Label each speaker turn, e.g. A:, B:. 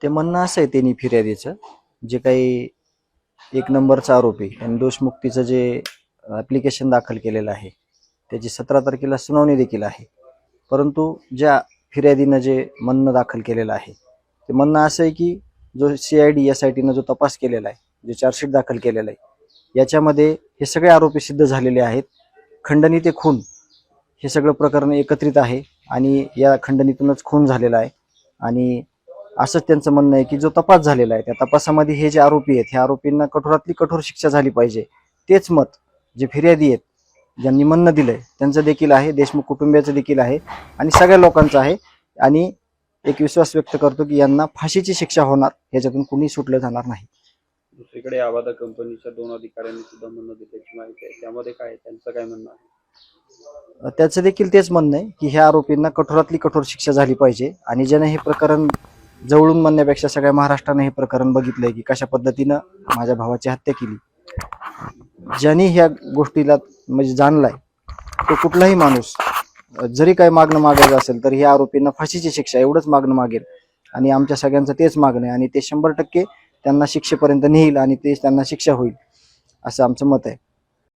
A: ते म्हणणं असं आहे त्यांनी फिर्यादीचं, जे काही एक नंबरचा आरोपी आणि दोषमुक्तीचं जे ॲप्लिकेशन दाखल केलेलं आहे त्याची 17 तारखेला सुनावणी देखील आहे. परंतु ज्या फिर्यादीनं जे म्हणणं दाखल केलेलं आहे ते म्हणणं असं आहे की जो CID SITनं जो तपास केलेला आहे, जे चार्जशीट दाखल केलेलं आहे, याच्यामध्ये हे सगळे आरोपी सिद्ध झालेले आहेत. खंडणी ते खून हे सगळं प्रकरण एकत्रित आहे आणि या खंडणीतूनच खून झालेला आहे. आणि असंच त्यांचं म्हणणं आहे की जो तपास झालेला आहे त्या तपासामध्ये हे जे आरोपी आहेत ह्या आरोपींना कठोरातली कठोर शिक्षा झाली पाहिजे. तेच मत जे फिर्यादी आहेत, ज्यांनी म्हणणं दिलंय त्यांचं देखील आहे, देशमुख कुटुंबियाचं देखील आहे आणि सगळ्या लोकांचं आहे. आणि एक विश्वास व्यक्त करतो की यांना फाशीची शिक्षा होणार, ह्याच्यातून कुणी सुटलं जाणार नाही.
B: दुसरीकडे आवादा कंपनीच्या 2 अधिकाऱ्यांनी सुद्धा म्हणणं दिल्याची माहिती आहे, त्यामध्ये काय त्यांचं काय म्हणणं आहे?
A: त्याचं देखील तेच म्हणणं आहे की ह्या आरोपींना कठोरातली कठोर शिक्षा झाली पाहिजे. आणि ज्याने हे प्रकरण जवळून म्हणण्यापेक्षा सगळ्या महाराष्ट्राने हे प्रकरण बघितलंय की कशा पद्धतीनं माझ्या भावाची हत्या केली, ज्यांनी ह्या गोष्टीला म्हणजे जाणलाय तो कुठलाही माणूस जरी काय मागणं मागायचं असेल तर ह्या आरोपींना फाशीची शिक्षा एवढंच मागणं मागेल. आणि आमच्या सगळ्यांचं तेच मागणं आहे आणि ते 100% त्यांना शिक्षेपर्यंत नेईल आणि ते त्यांना शिक्षा होईल असं आमचं मत आहे.